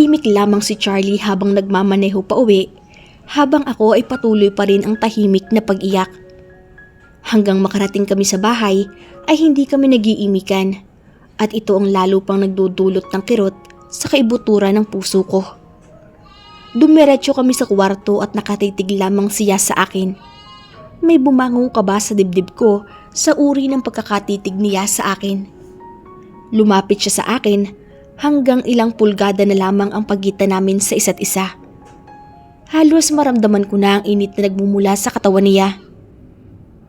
Tahimik lamang si Charlie habang nagmamaneho pa uwi, habang ako ay patuloy pa rin ang tahimik na pag-iyak. Hanggang makarating kami sa bahay ay hindi kami nag-iimikan, at ito ang lalo pang nagdudulot ng kirot sa kaibuturan ng puso ko. Dumiretso kami sa kwarto at nakatitig lamang siya sa akin. May bumangong kaba sa dibdib ko sa uri ng pagkakatitig niya sa akin. Lumapit siya sa akin hanggang ilang pulgada na lamang ang pagitan namin sa isa't isa. Halos maramdaman ko na ang init na nagmumula sa katawan niya.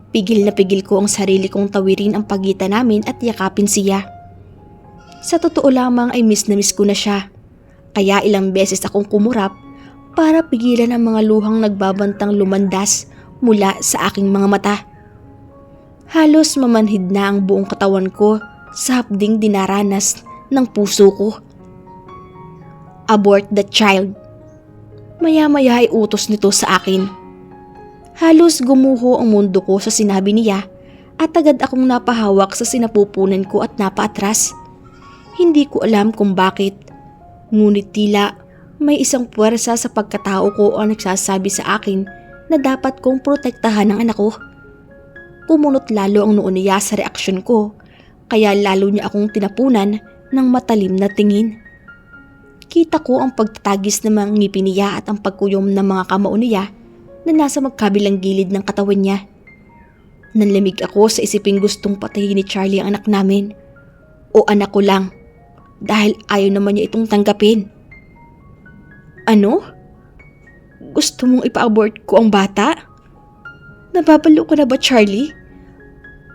Pigil na pigil ko ang sarili kong tawirin ang pagitan namin at yakapin siya. Sa totoo lamang ay miss na miss ko na siya, kaya ilang beses akong kumurap para pigilan ang mga luhang nagbabantang lumandas mula sa aking mga mata. Halos mamanhid na ang buong katawan ko sa hapding dinaranas ng puso ko. Abort the child. Maya-maya ay utos nito sa akin. Halos gumuho ang mundo ko sa sinabi niya at agad akong napahawak sa sinapupunan ko at napaatras. Hindi ko alam kung bakit, ngunit tila may isang puwersa sa pagkatao ko ang nagsasabi sa akin na dapat kong protektahan ang anak ko. Pumunot lalo ang noo niya sa reaksyon ko, kaya lalo niya akong tinapunan ng matalim na tingin. Kita ko ang pagtatagis ng mga ngipin niya at ang pagkuyom ng mga kamao niya na nasa magkabilang gilid ng katawan niya. Nanlamig ako sa isiping gustong patayin ni Charlie ang anak namin. O anak ko lang, dahil ayaw naman niya itong tanggapin. Ano? Gusto mong ipa-abort ko ang bata? Nababalo ka na ba, Charlie?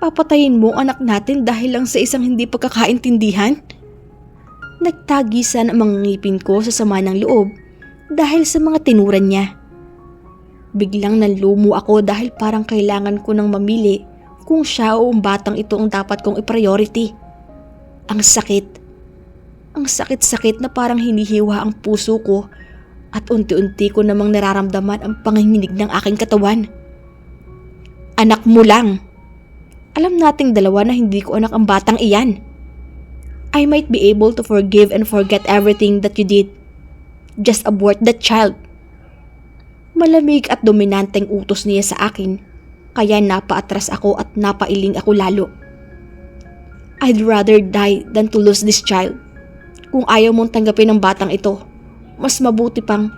Papatayin mo ang anak natin dahil lang sa isang hindi pagkakaintindihan? Nagtagisan ang mga ngipin ko sa sama ng loob dahil sa mga tinuran niya. Biglang nanlumo ako dahil parang kailangan ko nang mamili kung siya o ang batang ito ang dapat kong i-priority. Ang sakit. Ang sakit-sakit na parang hinihiwa ang puso ko at unti-unti ko namang nararamdaman ang panginginig ng aking katawan. Anak mo lang. Alam nating dalawa na hindi ko anak ang batang iyan. I might be able to forgive and forget everything that you did. Just abort that child. Malamig at dominanteng utos niya sa akin, kaya napaatras ako at napailing ako lalo. I'd rather die than to lose this child. Kung ayaw mong tanggapin ang batang ito, mas mabuti pang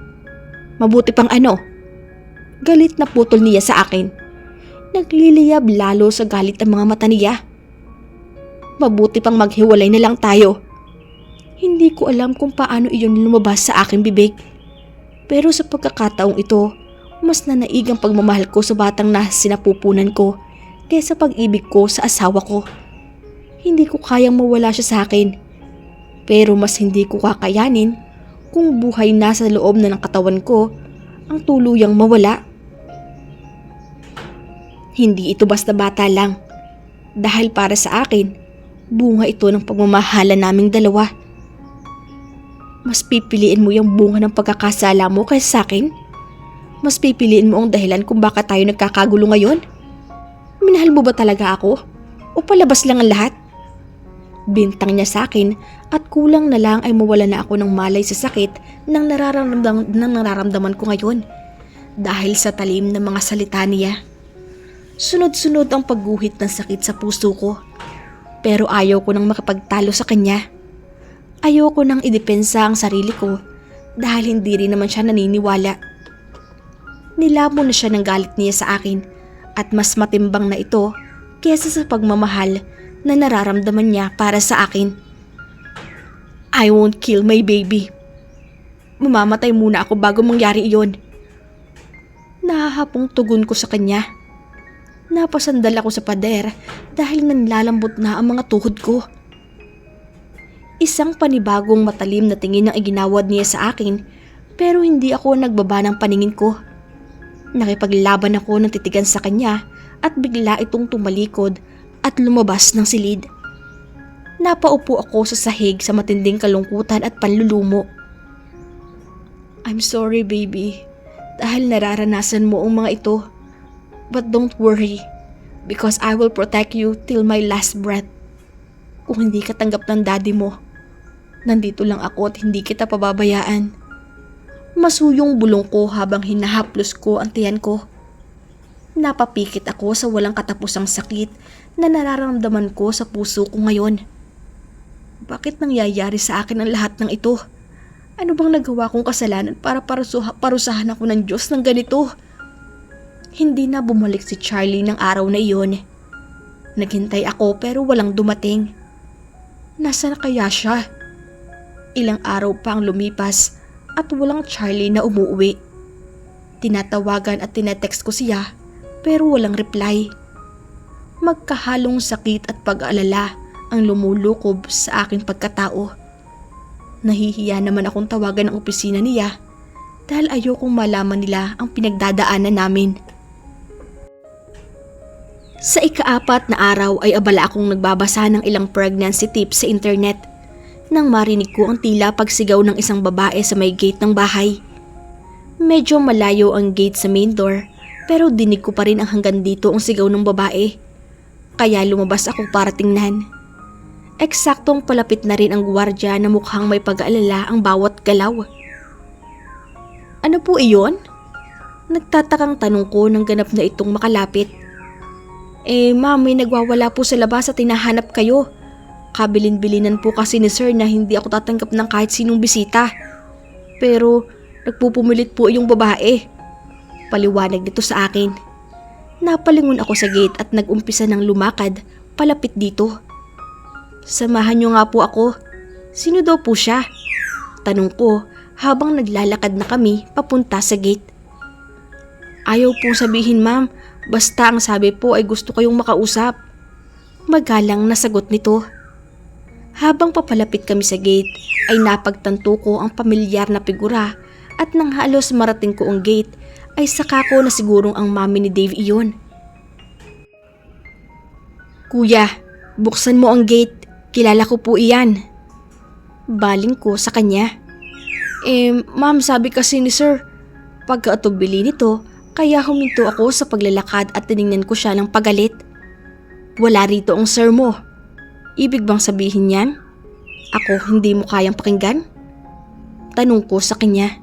ano? Galit na putol niya sa akin. Nagliliyab lalo sa galit ang mga mata niya. Mabuti pang maghiwalay na lang tayo. Hindi ko alam kung paano iyon lumabas sa aking bibig. Pero sa pagkakataong ito, mas nanaig ang pagmamahal ko sa batang na sinapupunan ko kaysa pag-ibig ko sa asawa ko. Hindi ko kayang mawala siya sa akin. Pero mas hindi ko kakayanin kung buhay na sa loob na ng katawan ko ang tuluyang mawala. Hindi ito basta bata lang. Dahil para sa akin, bunga ito ng pagmamahalan naming dalawa. Mas pipiliin mo yung bunga ng pagkakasala mo kaysa sa akin? Mas pipiliin mo ang dahilan kung bakit tayo nagkakagulo ngayon? Minahal mo ba talaga ako? O palabas lang ang lahat? Bintang niya sa akin at kulang na lang ay mawala na ako ng malay sa sakit ng nararamdaman ko ngayon dahil sa talim ng mga salita niya. Sunod-sunod ang pagguhit ng sakit sa puso ko, pero ayaw ko nang makapagtalo sa kanya. Ayaw ko nang idepensa ang sarili ko dahil hindi rin naman siya naniniwala. Nilabo na siya ng galit niya sa akin at mas matimbang na ito kesa sa pagmamahal na nararamdaman niya para sa akin. I won't kill my baby. Mamamatay muna ako bago mangyari iyon. Nahahapong tugon ko sa kanya. Napasandal ako sa pader dahil nanlalambot na ang mga tuhod ko. Isang panibagong matalim na tingin ang iginawad niya sa akin, pero hindi ako nagbaba ng paningin ko. Nakipaglaban ako ng titigan sa kanya at bigla itong tumalikod at lumabas ng silid. Napaupo ako sa sahig sa matinding kalungkutan at panlulumo. I'm sorry, baby, dahil nararanasan mo ang mga ito. But don't worry, because I will protect you till my last breath. Kung hindi ka tanggap ng daddy mo, Nandito lang ako at hindi kita pababayaan. Masuyong bulong ko habang hinahaplos ko ang tiyan ko. Napapikit ako sa walang katapusang sakit na nararamdaman ko sa puso ko ngayon. Bakit nangyayari sa akin ang lahat ng ito? Ano bang nagawa kong kasalanan para parusahan ako ng Diyos ng ganito? Hindi na bumalik si Charlie ng araw na iyon. Naghintay ako pero walang dumating. Nasaan kaya siya? Ilang araw pa ang lumipas at walang Charlie na umuwi. Tinatawagan at tinetext ko siya pero walang reply. Magkahalong sakit at pag-aalala ang lumulukob sa aking pagkatao. Nahihiya naman akong tawagan ng opisina niya dahil ayokong malaman nila ang pinagdadaanan namin. Sa ika-4 na araw ay abala akong nagbabasa ng ilang pregnancy tips sa internet nang marinig ko ang tila pagsigaw ng isang babae sa may gate ng bahay. Medyo malayo ang gate sa main door pero dinig ko pa rin ang hanggang dito ang sigaw ng babae. Kaya lumabas ako para tingnan. Eksaktong palapit na rin ang gwardiya na mukhang may pag-aalala ang bawat galaw. Ano po iyon? Nagtatakang tanong ko nang ganap na itong makalapit. Ma'am, may nagwawala po sa labas at hinahanap kayo. Kabilin-bilinan po kasi ni sir na hindi ako tatanggap ng kahit sinong bisita. Pero nagpupumilit po yung babae. Paliwanag nito sa akin. Napalingon ako sa gate at nag-umpisa ng lumakad palapit dito. Samahan niyo nga po ako. Sino daw po siya? Tanong ko habang naglalakad na kami papunta sa gate. Ayaw pong sabihin ma'am, basta ang sabi po ay gusto kayong makausap. Magalang na sagot nito. Habang papalapit kami sa gate ay napagtanto ko ang pamilyar na figura at nang halos marating ko ang gate ay saka ko na sigurong ang mami ni Dave iyon. Kuya, buksan mo ang gate. Kilala ko po iyan. Baling ko sa kanya. Ma'am, sabi kasi ni sir, pagkaatubili nito, kaya huminto ako sa paglalakad at tiningnan ko siya ng pagalit. Wala rito ang sir mo. Ibig bang sabihin niyan? Ako hindi mo kayang pakinggan? Tanong ko sa kanya.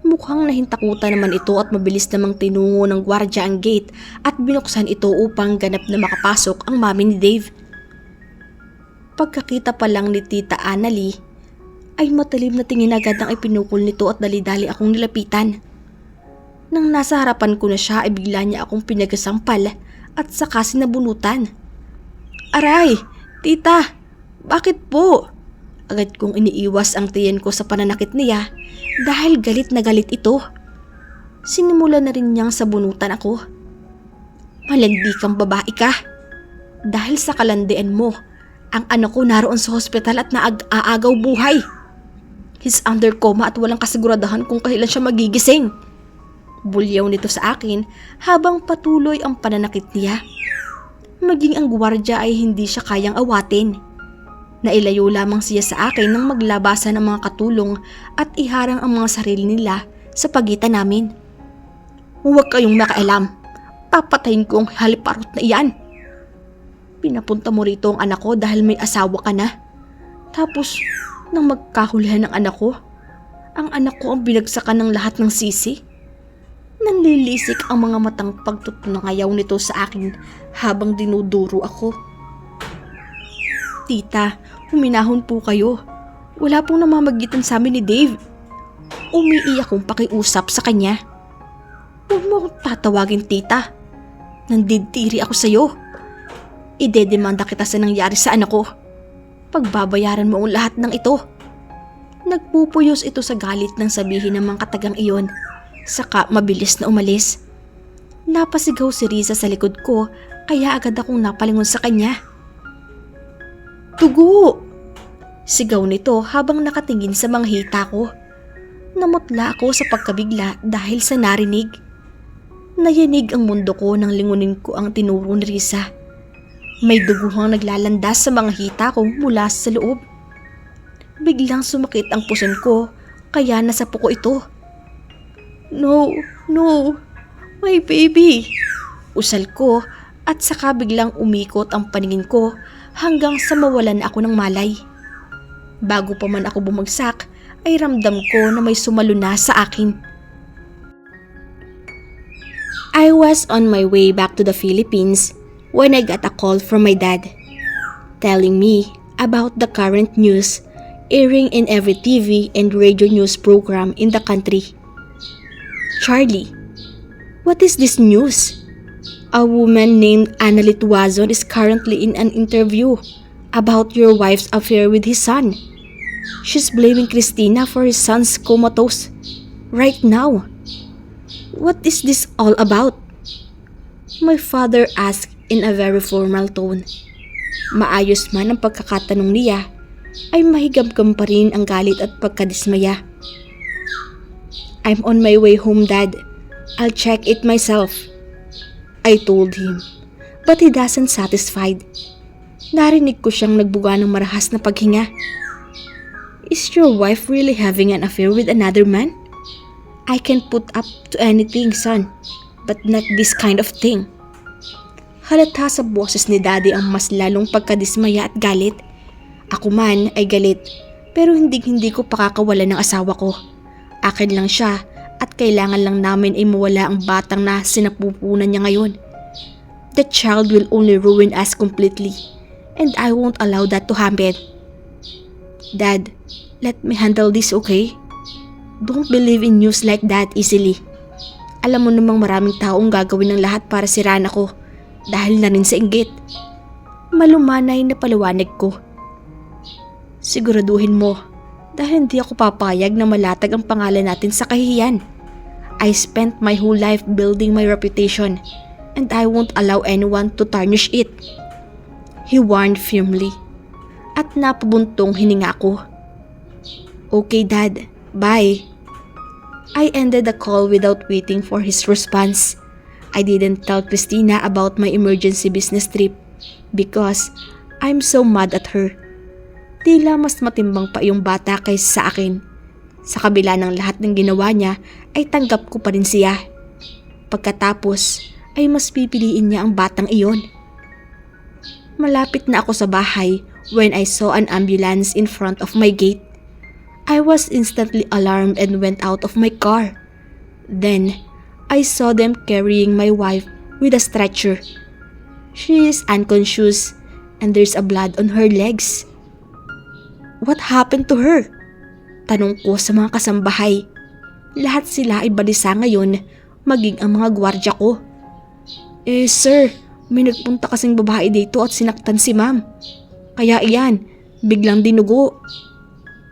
Mukhang nahintakutan naman ito at mabilis namang tinungo ng gwardiya ang gate at binuksan ito upang ganap na makapasok ang mami ni Dave. Pagkakita pa lang ni Tita Annalie, ay matalim na tingin agad ang ipinukol nito at dali-dali akong nilapitan. Nang nasa harapan ko na siya ay bigla niya akong pinagasampal at saka sinabunutan. Aray! Tita! Bakit po? Agad kong iniiwas ang tiyan ko sa pananakit niya dahil galit na galit ito. Sinimula na rin niyang sabunutan ako. Malandi kang babae ka. Dahil sa kalandian mo, ang anak ko naroon sa hospital at naaagaw buhay. He's under coma at walang kasiguradahan kung kailan siya magigising. Bulyaw nito sa akin habang patuloy ang pananakit niya. Maging ang gwardiya ay hindi siya kayang awatin. Nailayo lamang siya sa akin nang maglabasan ng mga katulong at iharang ang mga sarili nila sa pagitan namin. Huwag kayong makailam. Papatayin ko ang haliparot na iyan. Pinapunta mo rito ang anak ko dahil may asawa ka na. Tapos, nang magkahulihan ng anak ko ang binagsakan ng lahat ng sisi. Nanlilisik ang mga matang pagtutunangayaw nito sa akin habang dinuduro ako. Tita, huminahon po kayo. Wala pong namamagitan sa amin ni Dave. Umiiyak akong pakiusap sa kanya. Huwag mo akong tatawagin tita. Nandidiri ako sa'yo. Idedemanda kita sa nangyari sa anak ko. Pagbabayaran mo ang lahat ng ito. Nagpupuyos ito sa galit nang sabihin ng mga katagang iyon. Saka mabilis na umalis. Napasigaw si Riza sa likod ko kaya agad akong napalingon sa kanya. Tugo! Sigaw nito habang nakatingin sa mga hita ko. Namutla ako sa pagkabigla dahil sa narinig. Nayanig ang mundo ko nang lingunin ko ang tinuro ni Riza. May duguhang naglalandas sa mga hita ko mula sa loob. Biglang sumakit ang puson ko kaya nasapo ko ito. No, my baby! Usal ko at saka biglang umikot ang paningin ko hanggang sa mawalan ako ng malay. Bago pa man ako bumagsak, ay ramdam ko na may sumalo na sa akin. I was on my way back to the Philippines when I got a call from my dad, telling me about the current news airing in every TV and radio news program in the country. Charlie, what is this news? A woman named Annalie Tuazon is currently in an interview about your wife's affair with his son. She's blaming Christina for his son's comatose right now. What is this all about? My father asked in a very formal tone. Maayos man ang pagkakatanong niya, ay mahigam-gam pa rin ang galit at pagkadismaya. I'm on my way home, Dad. I'll check it myself, I told him. But he doesn't satisfied. Narinig ko siyang nagbuga ng marahas na paghinga. Is your wife really having an affair with another man? I can put up to anything, son, but not this kind of thing. Halata sa boses ni Daddy ang mas lalong pagkadismaya at galit. Ako man ay galit, pero hindi ko pakakawalan ng asawa ko. Akin lang siya at kailangan lang namin ay mawala ang batang na sinapupunan niya ngayon. The child will only ruin us completely, and I won't allow that to happen. Dad, let me handle this, okay? Don't believe in news like that easily. Alam mo namang maraming taong gagawin ng lahat para siraan ako dahil na rin sa inggit. Malumanay na paliwanag ko. Siguraduhin mo dahil hindi ako papayag na malatag ang pangalan natin sa kahihiyan. I spent my whole life building my reputation and I won't allow anyone to tarnish it. He warned firmly. At napabuntong hininga ko. Okay, Dad. Bye. I ended the call without waiting for his response. I didn't tell Christina about my emergency business trip because I'm so mad at her. Tila mas matimbang pa yung bata kaysa sa akin. Sa kabila ng lahat ng ginawa niya ay tanggap ko pa rin siya. Pagkatapos ay mas pipiliin niya ang batang iyon. Malapit na ako sa bahay when I saw an ambulance in front of my gate. I was instantly alarmed and went out of my car. Then, I saw them carrying my wife with a stretcher. She is unconscious and there's a blood on her legs. What happened to her? Tanong ko sa mga kasambahay. Lahat sila ay balisa ngayon, maging ang mga gwardya ko. Sir, may nagpunta kasing babae dito at sinaktan si ma'am. Kaya iyan, biglang dinugo.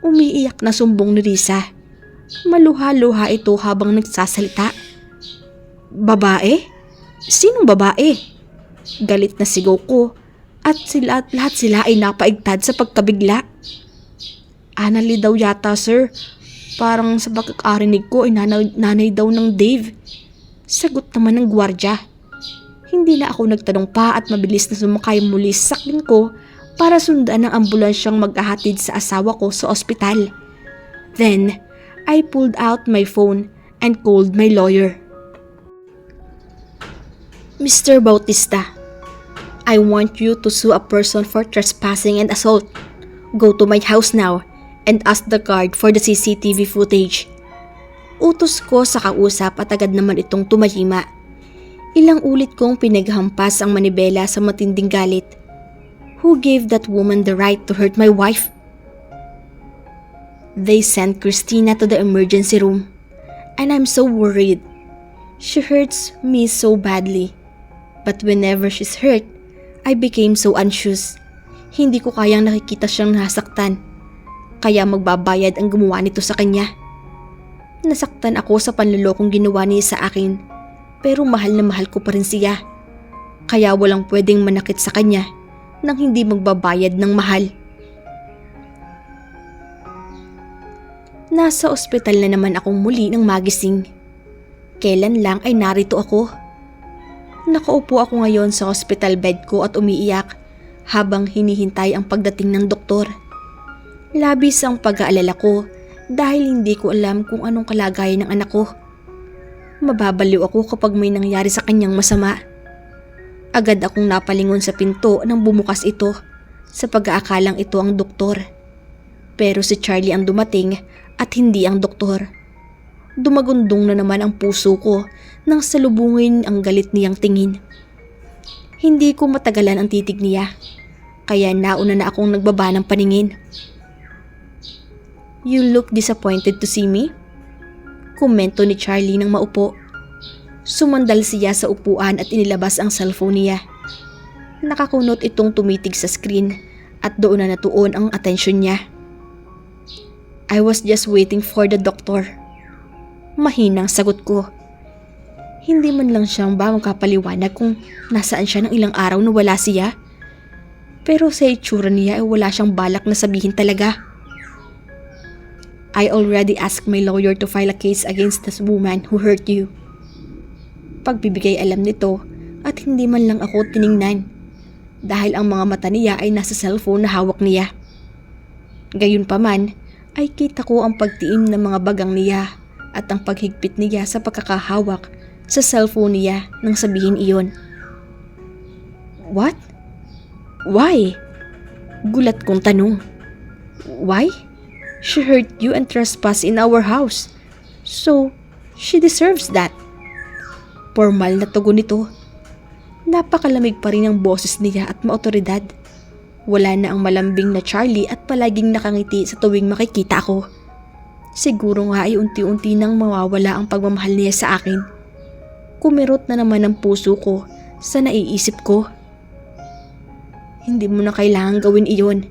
Umiiyak na sumbong ni Risa. Maluha-luha ito habang nagsasalita. Babae? Sinong babae? Galit na sigaw ko at lahat sila ay napaigtad sa pagkabigla. Annalie daw yata, sir. Parang sa pagkakarinig ko ay nanay daw ng Dave. Sagot naman ng gwardya. Hindi na ako nagtanong pa at mabilis na sumakay muli sa sakyan ko para sundan ng ambulansyang maghahatid sa asawa ko sa ospital. Then, I pulled out my phone and called my lawyer. Mr. Bautista, I want you to sue a person for trespassing and assault. Go to my house now and ask the guard for the CCTV footage. Utos ko sa kausap at agad naman itong tumahima. Ilang ulit kong pinaghampas ang manibela sa matinding galit. Who gave that woman the right to hurt my wife? They sent Christina to the emergency room, and I'm so worried. She hurts me so badly. But whenever she's hurt, I became so anxious. Hindi ko kayang nakikita siyang nasaktan. Kaya magbabayad ang gumawa nito sa kanya. Nasaktan ako sa panlulokong ginawa niya sa akin. Pero mahal na mahal ko pa rin siya. Kaya walang pwedeng manakit sa kanya nang hindi magbabayad ng mahal. Nasa ospital na naman akong muli ng magising. Kailan lang ay narito ako. Nakaupo ako ngayon sa hospital bed ko at umiiyak habang hinihintay ang pagdating ng doktor. Labis ang pag-aalala ko dahil hindi ko alam kung anong kalagayan ng anak ko. Mababaliw ako kapag may nangyari sa kanyang masama. Agad akong napalingon sa pinto nang bumukas ito sa pag-aakalang ito ang doktor. Pero si Charlie ang dumating at hindi ang doktor. Dumagundong na naman ang puso ko nang salubungin ang galit niyang tingin. Hindi ko matagalan ang titig niya, kaya nauna na akong nagbaba ng paningin. "You look disappointed to see me?" Komento ni Charlie nang maupo. Sumandal siya sa upuan at inilabas ang cellphone niya. Nakakunot itong tumitig sa screen at doon na natuon ang atensyon niya. "I was just waiting for the doctor." Mahinang sagot ko. Hindi man lang siyang ba magkapaliwanag kung nasaan siya ng ilang araw na wala siya? Pero sa itsura niya ay wala siyang balak na sabihin talaga. "I already asked my lawyer to file a case against this woman who hurt you." Pagbibigay alam nito at hindi man lang ako tiningnan dahil ang mga mata niya ay nasa cellphone na hawak niya. Gayunpaman ay kita ko ang pagtiim ng mga bagang niya at ang paghigpit niya sa pagkakahawak sa cellphone niya nang sabihin iyon. "What? Why?" Gulat kong tanong. "Why? She hurt you and trespassed in our house. So, she deserves that." Formal na tugon nito. Napakalamig pa rin ang boses niya at maotoridad. Wala na ang malambing na Charlie at palaging nakangiti sa tuwing makikita ako. Siguro nga ay unti-unti nang mawawala ang pagmamahal niya sa akin. Kumirot na naman ang puso ko sa naiisip ko. Hindi mo na kailangan gawin iyon.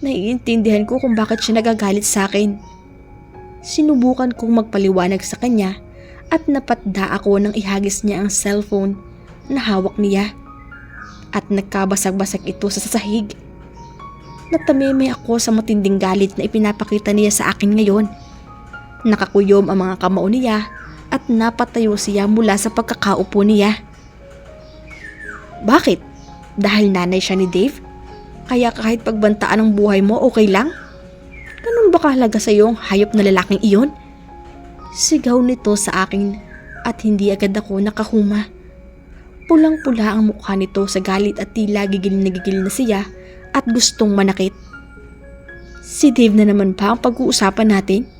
Naiintindihan ko kung bakit siya nagagalit sa akin. Sinubukan kong magpaliwanag sa kanya at napatda ako nang ihagis niya ang cellphone na hawak niya. At nagkabasag-basag ito sa sahig. Natameme ako sa matinding galit na ipinapakita niya sa akin ngayon. Nakakuyom ang mga kamao niya at napatayo siya mula sa pagkakaupo niya. "Bakit? Dahil nanay siya ni Dave? Kaya kahit pagbantaan ang buhay mo okay lang? Ganun ba kahalaga sa iyo ang hayop na lalaking iyon?" Sigaw nito sa akin at hindi agad ako nakahuma. Pulang-pula ang mukha nito sa galit at tila gigil na siya at gustong manakit. "Si Dave na naman pa ang pag-uusapan natin?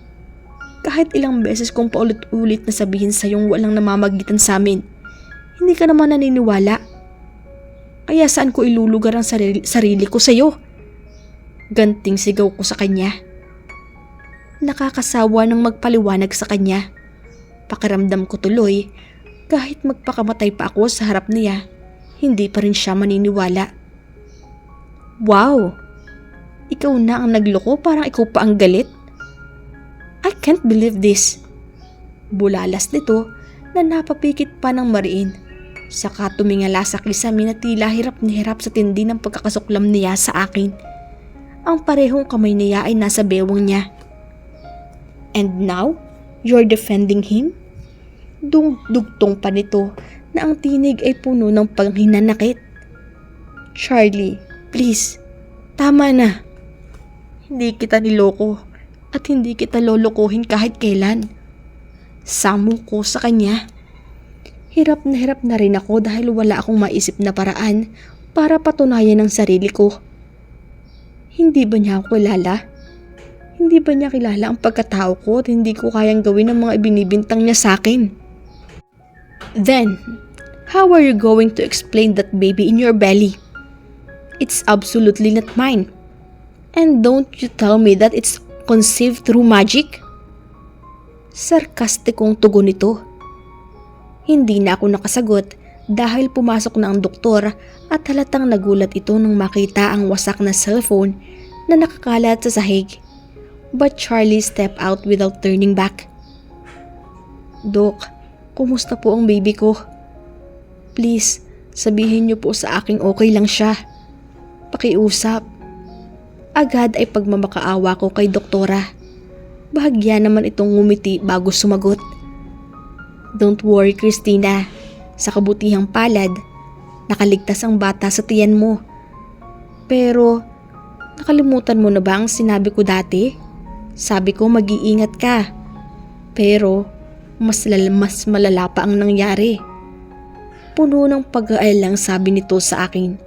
Kahit ilang beses kong paulit-ulit na sabihin sa iyong walang namamagitan sa amin, hindi ka naman naniniwala. Kaya saan ko ilulugar ang sarili ko sa iyo?" Ganting sigaw ko sa kanya. Nakakasawa ng magpaliwanag sa kanya. Pakiramdam ko tuloy, kahit magpakamatay pa ako sa harap niya, hindi pa rin siya maniniwala. "Wow! Ikaw na ang nagloko, parang ikaw pa ang galit? I can't believe this." Bulalas nito na napapikit pa ng mariin. Saka tumingala sa kisame na tila hirap na hirap sa tindi ng pagkakasuklam niya sa akin. Ang parehong kamay niya ay nasa bewang niya. "And now, you're defending him?" Dugtong pa nito na ang tinig ay puno ng panghinanakit. "Charlie, please, tama na. Hindi kita niloko at hindi kita lolokohin kahit kailan." Samo ko sa kanya. Hirap na rin ako dahil wala akong maisip na paraan para patunayan ang sarili ko. Hindi ba niya ako kilala? Hindi ba niya kilala ang pagkatao ko at hindi ko kayang gawin ang mga ibinibintang niya sa akin? Then, how are you going to explain that baby in your belly? It's absolutely not mine. And don't you tell me that it's conceived through magic? Sarkastikong tugon nito. Hindi na ako nakasagot dahil pumasok na ang doktor at halatang nagulat ito nang makita ang wasak na cellphone na nakakalat sa sahig. But Charlie stepped out without turning back. "Dok, kumusta po ang baby ko? Please, sabihin niyo po sa aking okay lang siya. Pakiusap." Agad ay pagmamakaawa ko kay doktora. Bahagya naman itong ngumiti bago sumagot. "Don't worry, Christina. Sa kabutihang palad, nakaligtas ang bata sa tiyan mo. Pero, nakalimutan mo na ba ang sinabi ko dati? Sabi ko mag-iingat ka. Pero, mas malala pa ang nangyari." Puno ng pag-aalang sabi nito sa akin.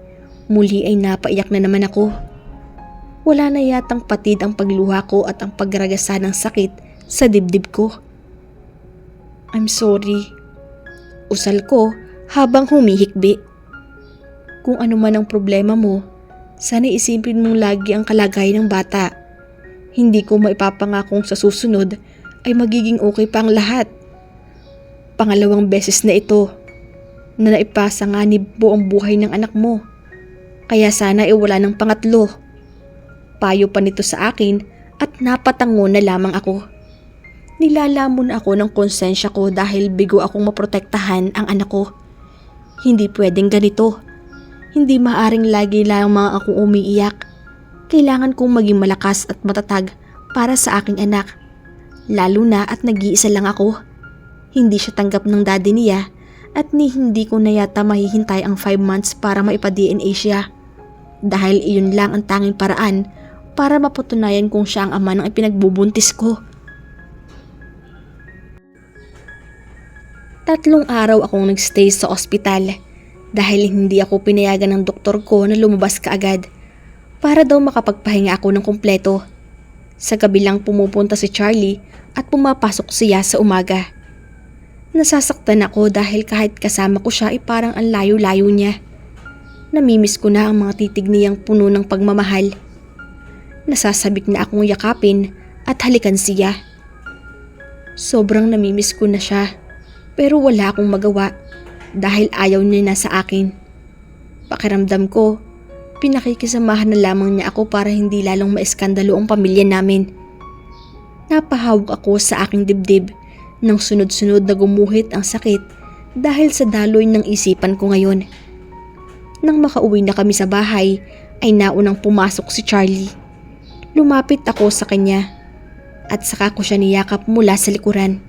Muli ay napaiyak na naman ako. Wala na yatang patid ang pagluha ko at ang pagragasa ng sakit sa dibdib ko. I'm sorry. Usal ko habang humihikbi. Kung ano man ang problema mo, sana isipin mong lagi ang kalagayan ng bata. Hindi ko maipapangakong sa susunod ay magiging okay pa ang lahat. Pangalawang beses na ito na naipasa nga ni buong buhay ng anak mo. Kaya sana wala ng pangatlo. Payo pa nito sa akin at napatango na lamang ako. Nilalamon ako ng konsensya ko dahil bigo akong maprotektahan ang anak ko. Hindi pwedeng ganito. Hindi maaring lagi lamang akong umiiyak. Kailangan kong maging malakas at matatag para sa aking anak. Lalo na at nag-iisa lang ako. Hindi siya tanggap ng daddy niya at hindi ko na yata mahihintay ang 5 months para maipa-DNA siya. Dahil iyon lang ang tanging paraan para mapatunayan kung siya ang ama ng ipinagbubuntis ko. 3 araw akong nagstay sa ospital dahil hindi ako pinayagan ng doktor ko na lumabas kaagad para daw makapagpahinga ako ng kumpleto. Sa gabi lang pumupunta si Charlie at pumapasok siya sa umaga. Nasasaktan ako dahil kahit kasama ko siya ay parang ang layo-layo niya. Namimiss ko na ang mga titig niyang puno ng pagmamahal. Nasasabik na akong yakapin at halikan siya. Sobrang namimiss ko na siya pero wala akong magawa dahil ayaw niya na sa akin. Pakiramdam ko, pinakikisamahan na lamang niya ako para hindi lalong maiskandalo ang pamilya namin. Napahawak ako sa aking dibdib nang sunod-sunod na gumuhit ang sakit dahil sa daloy ng isipan ko ngayon. Nang makauwi na kami sa bahay ay naunang pumasok si Charlie. Lumapit ako sa kanya at saka ko siya niyakap mula sa likuran.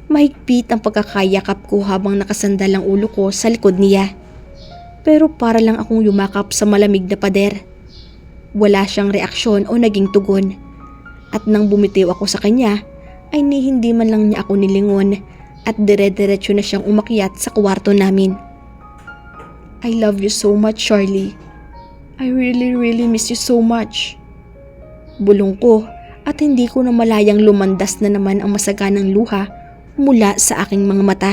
Mahigpit ang pagkakayakap ko habang nakasandal ang ulo ko sa likod niya. Pero para lang akong yumakap sa malamig na pader. Wala siyang reaksyon o naging tugon. At nang bumitiw ako sa kanya ay hindi man lang niya ako nilingon at dire-diretso na siyang umakyat sa kwarto namin. I love you so much, Charlie. I really miss you so much. Bulong ko at hindi ko na malayang lumandas na naman ang masaganang luha mula sa aking mga mata.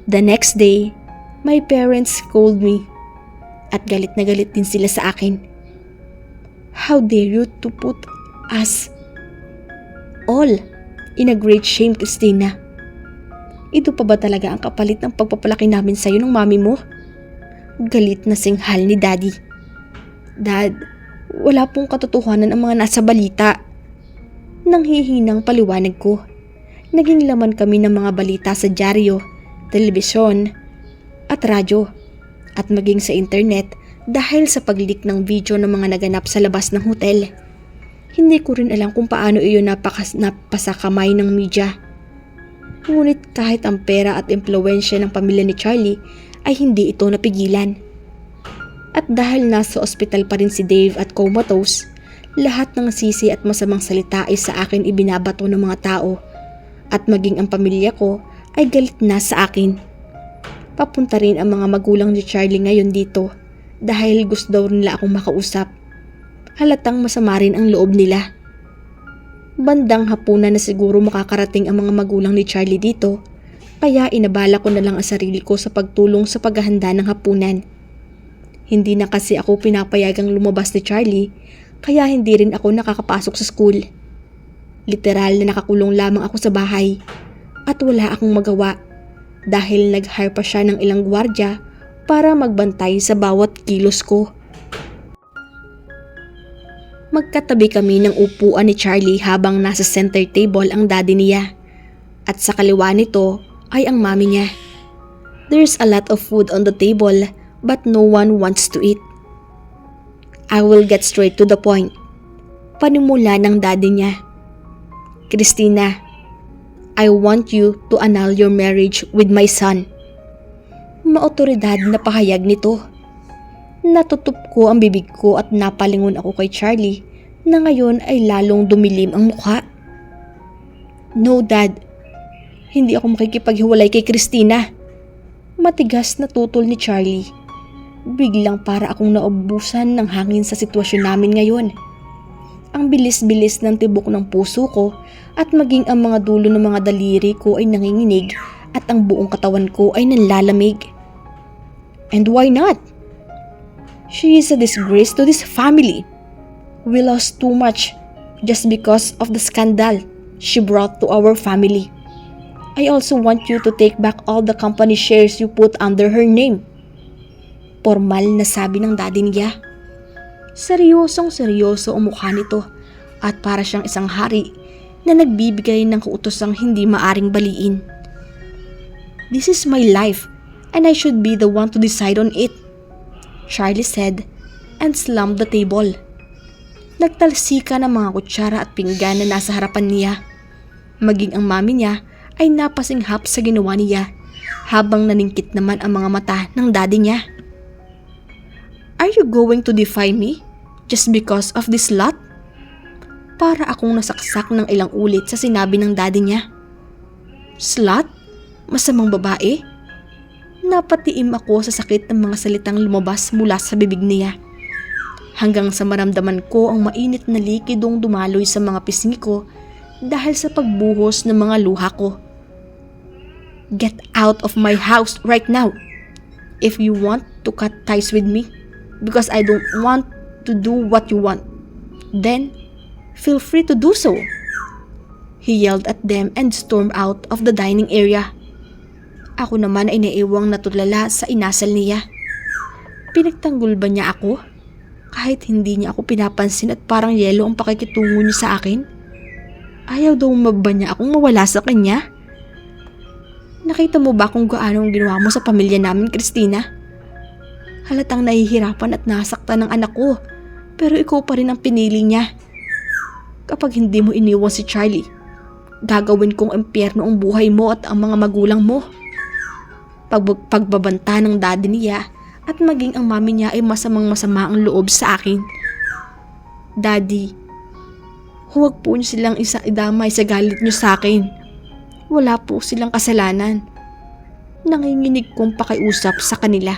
The next day, my parents called me at galit na galit din sila sa akin. How dare you to put us all in a great shame, Christina? Ito pa ba talaga ang kapalit ng pagpapalaki namin sa'yo ng mami mo? Galit na singhal ni Daddy. Dad, wala pong katotohanan ang mga nasa balita. Nanghihinang paliwanag ko. Naging laman kami ng mga balita sa dyaryo, telebisyon, at radyo, at maging sa internet dahil sa pag-leak ng video ng mga naganap sa labas ng hotel. Hindi ko rin alam kung paano iyon napasakamay ng media. Ngunit kahit ang pera at impluwensya ng pamilya ni Charlie ay hindi ito napigilan. At dahil nasa ospital pa rin si Dave at comatose, lahat ng sisi at masamang salita ay sa akin ibinabato ng mga tao. At maging ang pamilya ko ay galit na sa akin. Papunta rin ang mga magulang ni Charlie ngayon dito dahil gusto daw nila akong makausap. Halatang masama rin ang loob nila. Bandang hapunan na siguro makakarating ang mga magulang ni Charlie dito, kaya inabala ko na lang ang sarili ko sa pagtulong sa paghahanda ng hapunan. Hindi na kasi ako pinapayagang lumabas ni Charlie, kaya hindi rin ako nakakapasok sa school. Literal na nakakulong lamang ako sa bahay at wala akong magawa dahil nag-hire pa siya ng ilang gwardya para magbantay sa bawat kilos ko. Magkatabi kami ng upuan ni Charlie habang nasa center table ang daddy niya at sa kaliwa nito ay ang mami niya. There's a lot of food on the table but no one wants to eat. I will get straight to the point. Panimula ng daddy niya. Christina, I want you to annul your marriage with my son. Maotoridad na pahayag nito. Natutup ko ang bibig ko at napalingon ako kay Charlie na ngayon ay lalong dumilim ang mukha. No, Dad. Hindi ako makikipaghiwalay kay Christina. Matigas na tutol ni Charlie. Biglang para akong naubusan ng hangin sa sitwasyon namin ngayon. Ang bilis-bilis ng tibok ng puso ko at maging ang mga dulo ng mga daliri ko ay nanginginig at ang buong katawan ko ay nanlalamig. And why not? She is a disgrace to this family. We lost too much just because of the scandal she brought to our family. I also want you to take back all the company shares you put under her name. Formal na sabi ng daddy niya. Seryosong seryoso ang mukha nito at para siyang isang hari na nagbibigay ng kautosang hindi maaring baliin. This is my life and I should be the one to decide on it, Charlie said and slammed the table. Nagtalsika ng mga kutsara at pinggan na nasa harapan niya. Maging ang mami niya ay napasinghap sa ginawa niya habang naningkit naman ang mga mata ng daddy niya. Are you going to defy me just because of this lot? Para akong nasaksak ng ilang ulit sa sinabi ng daddy niya. Slut? Masamang babae? Napatiim ako sa sakit ng mga salitang lumabas mula sa bibig niya. Hanggang sa maramdaman ko ang mainit na likidong dumaloy sa mga pisngi ko dahil sa pagbuhos ng mga luha ko. Get out of my house right now if you want to cut ties with me because I don't want to do what you want. Then, feel free to do so. He yelled at them and stormed out of the dining area. Ako naman ay naiwang natulala sa inasal niya. Pinagtanggol ba niya ako? Kahit hindi niya ako pinapansin at parang yelo ang pakikitungo niya sa akin? Ayaw daw ba niya akong mawala sa kanya? Nakita mo ba kung gaano ang ginawa mo sa pamilya namin, Christina? Halatang nahihirapan at nasaktan ng anak ko, pero ikaw pa rin ang pinili niya. Kapag hindi mo iniwan si Charlie, gagawin kong impyerno ang buhay mo at ang mga magulang mo. Pagbabanta ng daddy niya at maging ang mami niya ay masama ang loob sa akin. Daddy, huwag po niyo silang idamay sa galit niyo sa akin. Wala po silang kasalanan. Nanginginig kong pakiusap sa kanila.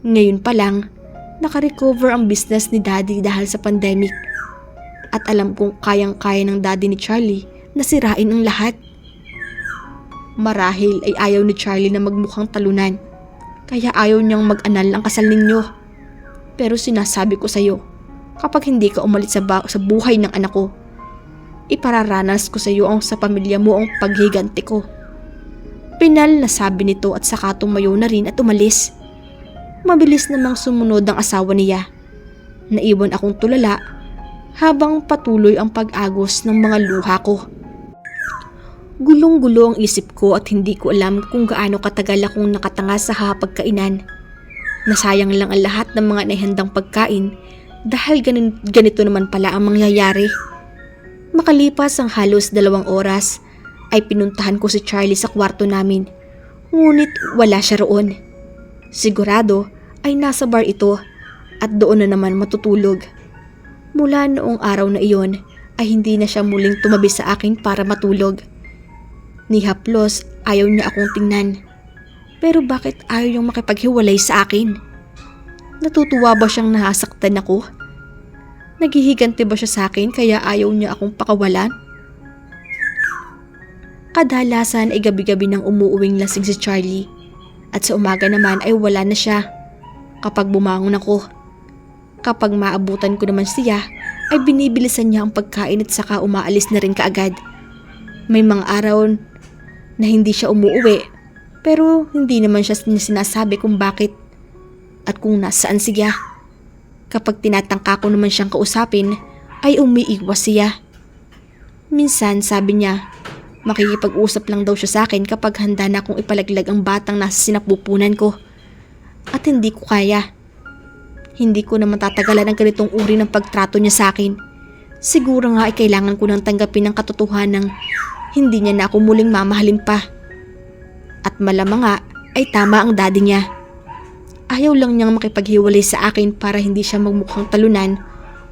Ngayon pa lang, nakarecover ang business ni daddy dahil sa pandemic. At alam kong kayang-kaya ng daddy ni Charlie na sirain ang lahat. Marahil ay ayaw ni Charlie na magmukhang talunan, kaya ayaw niyang mag-anal ang kasal ninyo. Pero sinasabi ko sa iyo, kapag hindi ka umalis sa buhay ng anak ko, ipararanas ko sa iyo ang sa pamilya mo ang paghiganti ko. Pinal na sabi nito at saka tumayo na rin at umalis. Mabilis namang sumunod ang asawa niya. Naiwan akong tulala habang patuloy ang pag-agos ng mga luha ko. Gulong-gulo ang isip ko at hindi ko alam kung gaano katagal akong nakatanga sa hapagkainan. Nasayang lang ang lahat ng mga naihandang pagkain dahil ganito naman pala ang mangyayari. Makalipas ang halos 2 oras ay pinuntahan ko si Charlie sa kwarto namin. Ngunit wala siya roon. Sigurado ay nasa bar ito at doon na naman matutulog. Mula noong araw na iyon ay hindi na siya muling tumabi sa akin para matulog. Ni haplos ayaw niya akong tingnan. Pero bakit ayaw niyang makipaghiwalay sa akin? Natutuwa ba siyang nahasaktan ako? Naghihiganti ba siya sa akin kaya ayaw niya akong pakawalan? Kadalasan ay gabi-gabi nang umuuwing lasing si Charlie. At sa umaga naman ay wala na siya kapag bumangon ako. Kapag maabutan ko naman siya ay binibilisan niya ang pagkain at saka umaalis na rin kaagad. May mga araw na hindi siya umuuwi pero hindi naman siya sinasabi kung bakit at kung nasaan siya. Kapag tinatangka ko naman siyang kausapin ay umiiwas siya. Minsan sabi niya makikipag-usap lang daw siya sa akin kapag handa na akong ipalaglag ang batang nasa sinapupunan ko. At hindi ko kaya. Hindi ko na matatagalan ang ganitong uri ng pagtrato niya sa akin. Siguro nga ay kailangan ko nang tanggapin ang katotohanan hindi niya na ako muling mamahalin pa. At malamang nga ay tama ang daddy niya. Ayaw lang niyang makipaghiwalay sa akin para hindi siya magmukhang talunan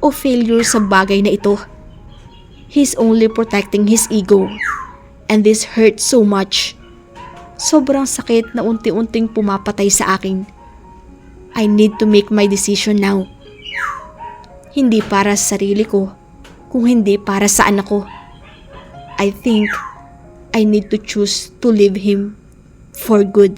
o failure sa bagay na ito. He's only protecting his ego. And this hurts so much. Sobrang sakit na unti-unting pumapatay sa akin. I need to make my decision now. Hindi para sa sarili ko, kung hindi para sa anak ko. I think I need to choose to leave him for good.